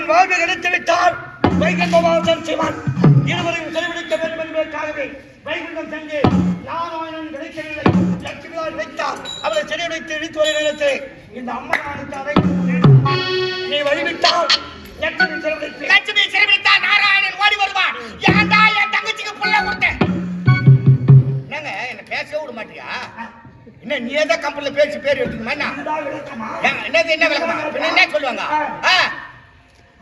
அவன் வாழ்வு கிடைத்து விட்டால் வைகுண்டவாசன் சிவன் இருவரையும் செலவழிக்க வேண்டும் என்பதற்காகவே வைகுண்டம் சென்று நாராயணன் கிடைக்கவில்லை. லட்சுமிதான் கிடைத்தார். அவரை செலவழித்து இழுத்து வரை நேரத்தை இந்த அம்மனானுக்கு அதை நீ வழிவிட்டால் லட்சுமி செலவழித்தால் நாராயணன் ஓடி வருவான். ஏன்டா என் தங்கச்சிக்கு புள்ள கொடுத்தேன்? என்னங்க என்ன பேசவே விட மாட்டியா? என்ன நீ ஏதோ கம்பெனில பேசி பேர் எடுத்துக்கமா? என்னது என்ன விளக்கமா? என்ன சொல்லுவாங்க?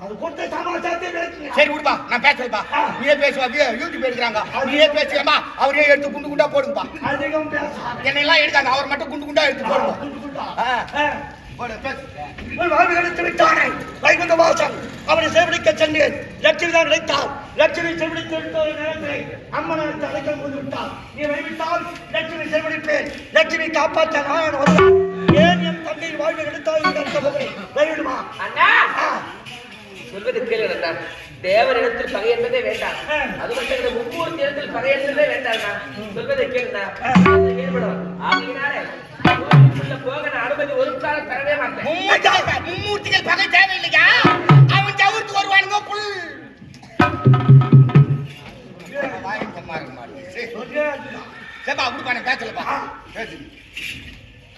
அது கொடுத்த சமாச்சாரத்தை விளக்குங்க. சரி விடுப்பா, நான் பேசலப்பா. நீயே பேசுவா. யூடியூப் எடுக்கிறாங்க, நீயே பேசுவேமா? அவரே எடுத்து குண்டு குண்டா போடுங்கப்பா. அதிகம் பேசாத. என்னெல்லாம் எடுக்காங்க, அவர் மட்டும் குண்டு குண்டா எடுத்து போடுங்க. வைகுண்ட வாசன் அவனை சேவடிக்க சென்றேன். லட்சுமி தான் கிடைத்தார். லட்சுமி செவடித்து நேரத்தில் அம்மனுக்கு அழைக்க போது விட்டார். நீ வைவிட்டால் லட்சுமி செவடிப்பேன். லட்சுமி காப்பாற்ற நான் வருவேன். ஏன் என் தந்தையின் வாழ்வை எடுத்தால் நடத்த போகிறேன். வைவிடுமா அண்ணா? சொல்வது கேளு. தேவர் இடத்தில் பகை என்பதே வேண்டாம். அது மட்டும் மும்மூர்த்தி இடத்தில் பகை என்பதே வேண்டாம். சொல்வதை கேளுங்க. போக அனுமதி ஒரு காலம் தரவே மாட்டேன். மும்மூர்த்திகள் பகை தேவையில்லையா? அவன் தவிர்த்து வருவானுங்க புல்.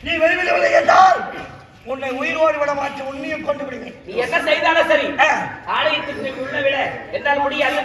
நீ வெளிவிடவில்லை என்றால் உன்னை உயிரோடு விட மாற்றி உன்னையும் கொண்டு விடுவேன். நீ என்ன செய்தாலும் சரி, ஆலயத்திற்கு உள்ள விட என்னால் முடியாது.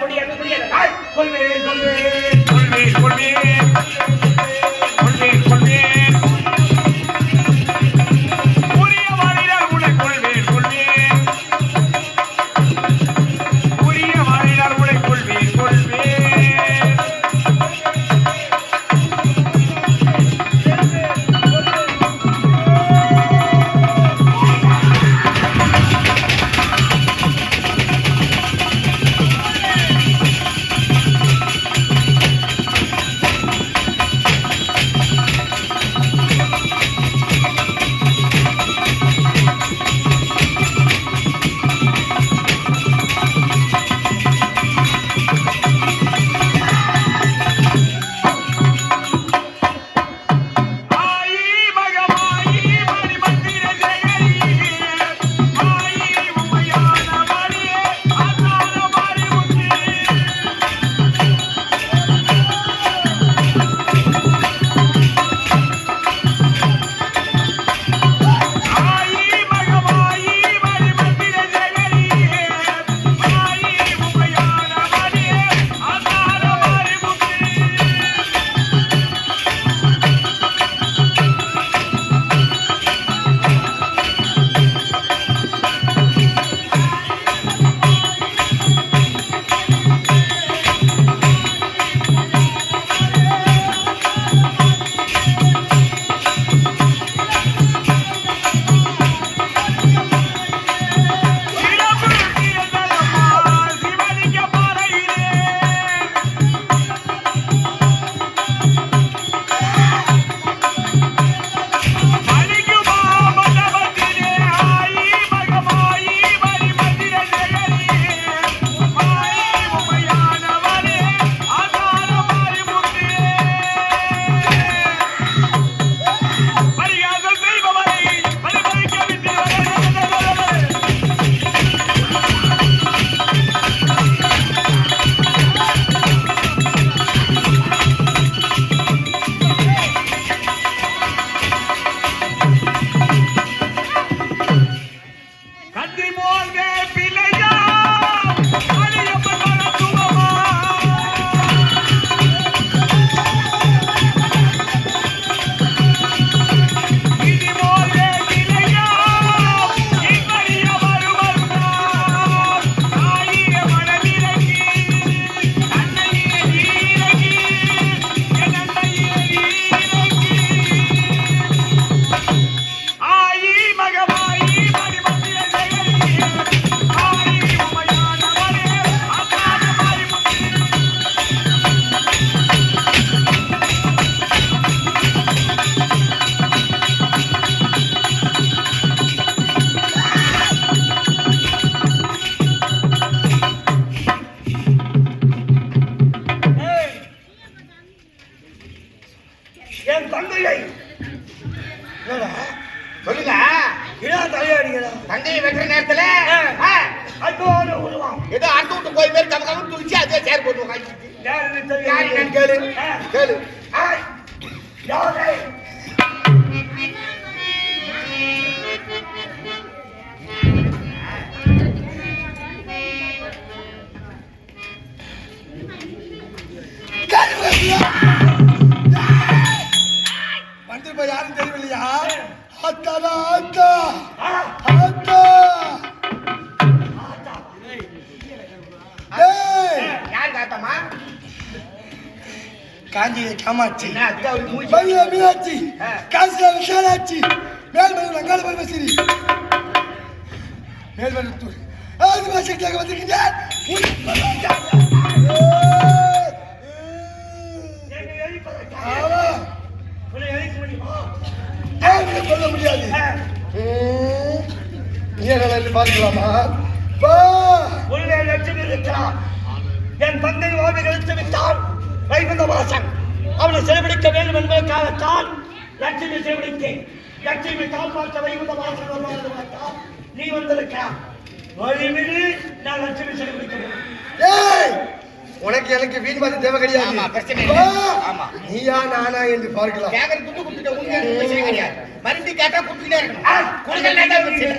அற்புதமான உருவம். ஏதோ அடுத்த விட்டு போய் பேர் கம கம துளிச்சு அதே சேர் போட்டு உட்காந்துட்டு யாருன்னு யாரு தெரியும். நான் கேளு கேளு யாரு? வந்திருப்ப யாரும் தெரியவில்லையா? அத்தாடா அத்தா அத்தா. ஏய், யார் காத்தம்மா காஞ்சி காமாட்சி, என்ன அதுக்கு அவருக்கு மூச்சு மதுரை மீனாட்சி, காசில விசாலாட்சி, மேல்மருவூர் வெங்காள பரமசிறி, மேல்மருவத்தூர் ஆதிவாசிக்காக வந்திருக்கீங்க. என்னை எரிப்பதற்காக. ஆமா, உன்னை எரிக்க முடியுமா? யாருமே சொல்ல முடியாது. நீ பார்க்கலாமா? வா. உள்ளே லட்சுமி இருக்கிறான். என் தந்தை வாழ்வை கழித்து விட்டான் வைகுந்த வாசன். அவனை சிறைபிடிக்க வேண்டும் என்பதற்காகத்தான் லட்சுமி சிறைபிடித்தேன். லட்சுமி காப்பாற்ற வைகுந்த வாசன் வருவார். நீ வந்திருக்கிறான். வழிவிடு, நான் லட்சுமி சிறைபிடிக்க வேண்டும். ஏய், உனக்கு எனக்கு வீண் பார்த்து தேவை கிடையாது. ஆமா, பிரச்சனை வா. இல்லை. ஆமா. நீயா நானா என்று பார்க்கலாம். கேட்கற துட்டு கொடுத்துட்டு உங்களுக்கு பிரச்சனை கிடையாது. மறுபடியும் கேட்டா கொடுத்துட்டே இருக்கணும். கொடுக்கலன்னா பிரச்சனை.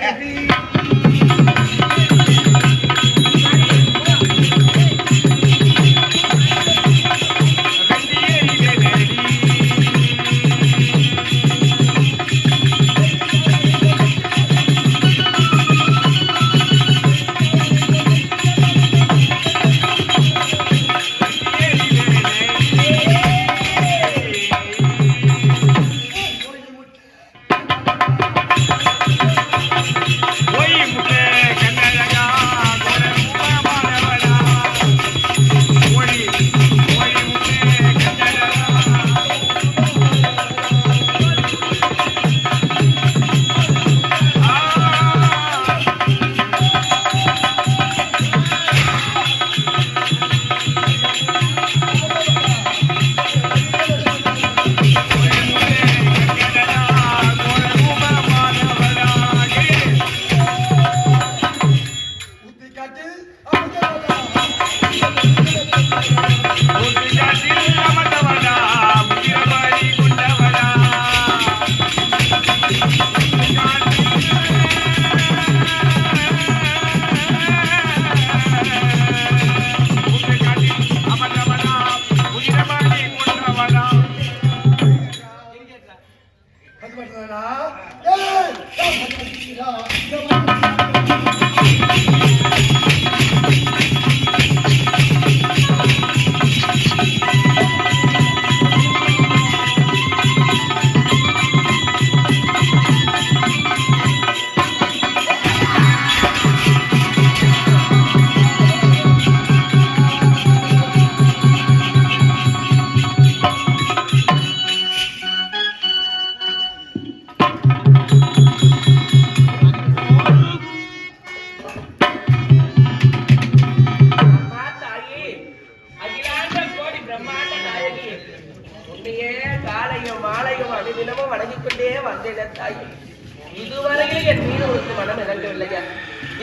இதுவரையில் என் மீது ஒரு மனம் இறங்கவில்லையா?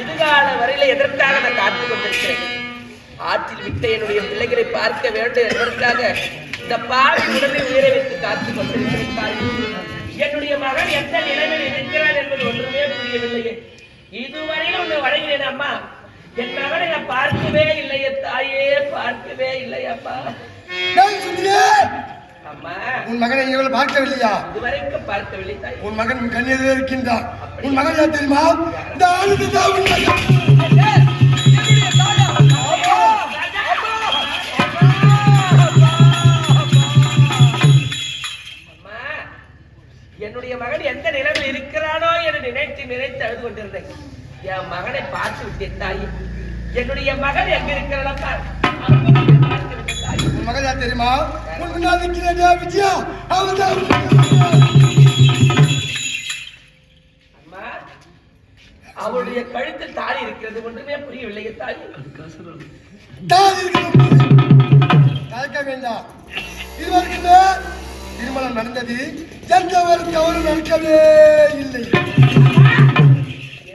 இதுகால வரையில எதற்காக நான் காத்துக் கொண்டிருக்கிறேன்? ஆற்றில் விட்ட என்னுடைய பிள்ளைகளை பார்க்க வேண்டும் என்பதற்காக இந்த பாவி உடனே உயிரை வைத்து காத்துக் கொண்டிருக்கிறேன். என்னுடைய மகன் எந்த நிலைமையில் இருக்கிறான் என்பது ஒன்றுமே புரியவில்லையே. இதுவரையில் உன்னை வழங்கினேன் அம்மா. என் மகனை நான் பார்க்கவே இல்லையே தாயே, பார்க்கவே இல்லையப்பா. அம்மா, உன் மகனை நீங்கள் பார்க்கவில்லையா? இதுவரைக்கும் பார்க்கவில்லை தாய். உன் மகன் கண்ணியதே இருக்கின்றார். உன் மகன் யார் தெரியுமா? இந்த ஆளுதான் உன் மகன். என்னுடைய மகன் எந்த நிலையில் இருக்கிறானோ என்று நினைத்து நினைத்து அழுது கொண்டிருந்தேன். என் மகனை பார்த்து விட்டேன் தாய். என்னுடைய மகன் எங்க இருக்கிறானப்பா? உன் மகன் யார் தெரியுமா? உன் முன்னால் இருக்கிற விஜயா, அவன்தான் அம்மா. அவளுடைய கழுத்தில் தாலி இருக்கிறது ஒன்றுமே புரியவில்லையே தாய். தயக்க வேண்டாம். இதுவரைக்குமே திருமணம் நடந்தது. எந்த ஒரு தவறு நடக்கவே இல்லை.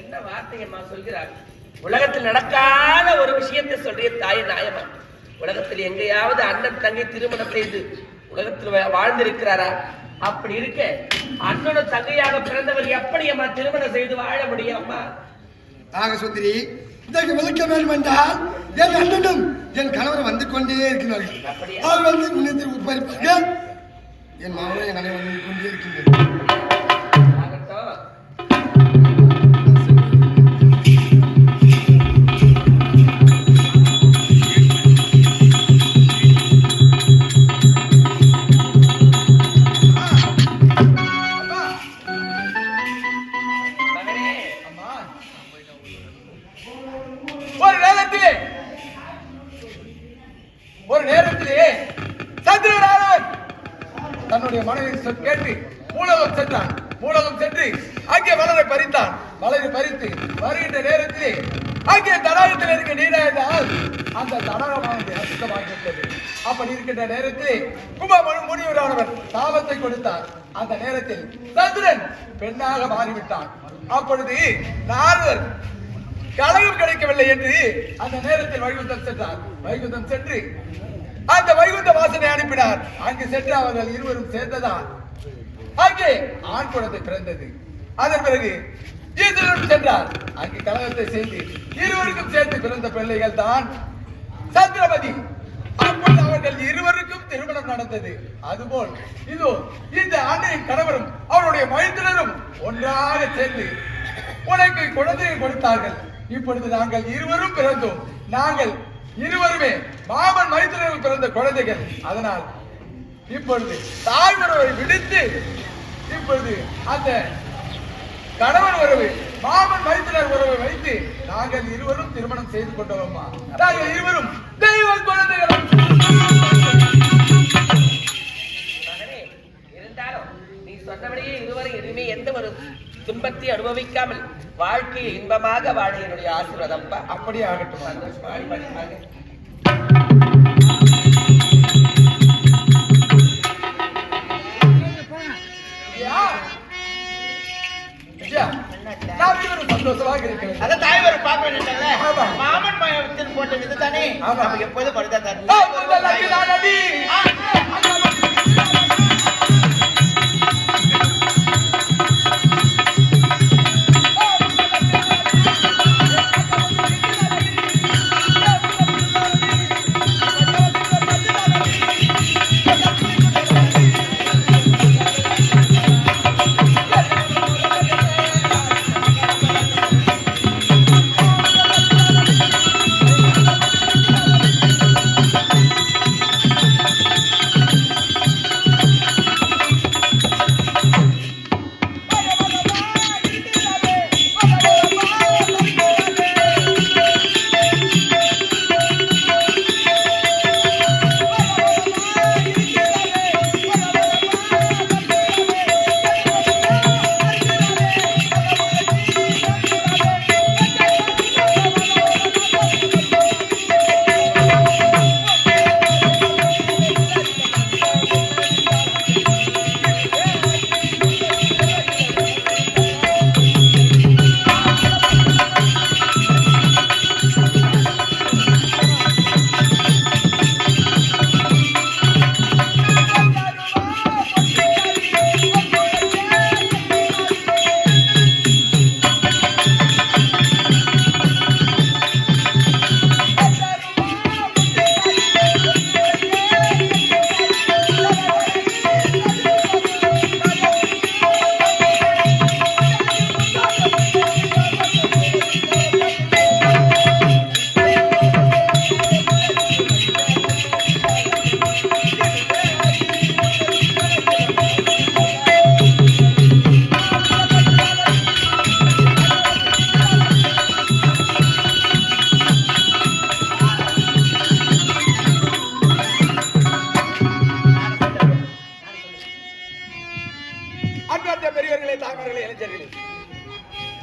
என்ன வார்த்தை அம்மா சொல்கிறார்? உலகத்தில் நடக்காத ஒரு விஷயத்தை சொல்றிய தாய் நியாயமா? உலகத்தில் எங்கேயாவது அண்ணன் தங்கை திருமணம் செய்து உலகத்தில் வாழ்ந்திருக்கிறாரா? அப்படி இருக்க அண்ணனும் தங்கையாக பிறந்தவர் எப்படி அம்மா திருமணம் செய்து வாழ முடியும் அம்மா? சுந்தரி, இதற்கு விளக்க வேண்டும் என்றால் என் அண்ணனும் என் கணவர் வந்து கொண்டே இருக்கிறார்கள். அவர் வந்து முன்னேற்றி உட்பயிருப்பார்கள். என் மாமனும் என் கணவர் வந்து கொண்டே இருக்கின்றனர். ஒரு நேரத்திலே சந்திரநாதன் தன்னுடைய மனைவி கேட்டு மூலகம் சென்றான். மூலகம் சென்று அங்கே மலரை பறித்தான். மலரை பறித்து வருகின்ற நேரத்திலே அங்கே தடாகத்தில் இருக்க நீராய்ந்தால் அந்த தடாகமானது அசுத்தமாகிவிட்டது. அப்படி இருக்கின்ற நேரத்திலே கும்பமனு முனிவரானவர் சாபத்தை கொடுத்தார். அந்த நேரத்தில் சந்திரன் பெண்ணாக மாறிவிட்டான். அப்பொழுது நாரதர் கலகம் கிடைக்கவில்லை என்று அந்த நேரத்தில் வைகுந்தம் சென்றார். வைகுந்தம் சென்று அந்த வைகுந்த வாசனை அனுப்பினார். அங்கு சென்று அவர்கள் இருவரும் சேர்ந்ததால் அங்கே ஆண் குழந்தை பிறந்தது. அதன் பிறகு ஈஸ்வரன் சென்றார். அங்கு கலகத்தை செய்து இருவருக்கும் சேர்த்து பிறந்த பிள்ளைகள் தான் சந்திரமதி. அப்பொழுது அவர்கள் இருவருக்கும் திருமணம் நடந்தது. அதுபோல் இதோ இந்த அன்னையின் கணவரும் அவருடைய மைந்தனரும் ஒன்றாக சேர்ந்து உனக்கு குழந்தையை கொடுத்தார்கள். இப்பொழுது நாங்கள் இருவரும் பிறந்தோம். நாங்கள் இருவருமே மாமன் மைத்துனர்கள் பிறந்த குழந்தைகள். அதனால் இப்பொழுது தாய் உறவை விடுத்து இப்பொழுது அந்த கணவன் உறவு மாமன் மைத்துனர் உறவை வைத்து நாங்கள் இருவரும் திருமணம் செய்து கொண்டோம்மா. நாங்கள் இருவரும் தெய்வ குழந்தைகள். இருந்தாலும் நீ சொன்னபடியே இருவரும் எதுவுமே எந்த ஒரு துன்பத்தை அனுபவிக்காமல் வாழ்க்கையை இன்பமாக வாழ என்னுடைய ஆசீர்வாதம். அப்படியே ஆகட்டும். சந்தோஷமாக இருக்கிறேன். அத தாய்வர் பார்க்க வேண்டியதுல மாமன் மயத்தில் போட்ட விதை தானே நம்ம எப்போதும் படுத்தா தரணும்.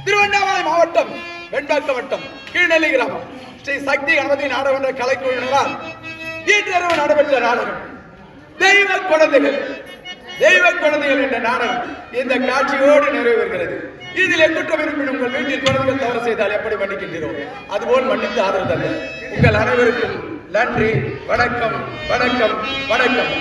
திருவண்ணாமலை மாவட்டம் வெண்பாக்கம் வட்டம் கீழ்நெல்லி கிராமம் ஸ்ரீ சக்தி கணபதி நாடகமன்ற கலைக்குழுவினரால் இன்றிரவு நடைபெற்ற நாடகம் தெய்வ குழந்தைகள். தெய்வ குழந்தைகள் என்ற நாடகம் இந்த காட்சியோடு நிறைவேறுகிறது. இதில் எக்குற்றம் இருப்பினும் உங்கள் வீட்டில் குழந்தைகள் தவறு செய்தால் எப்படி மன்னிக்கின்றோம் அதுபோல் மன்னித்து ஆதரவு தந்த உங்கள் அனைவருக்கும் நன்றி. வணக்கம் வணக்கம் வணக்கம்.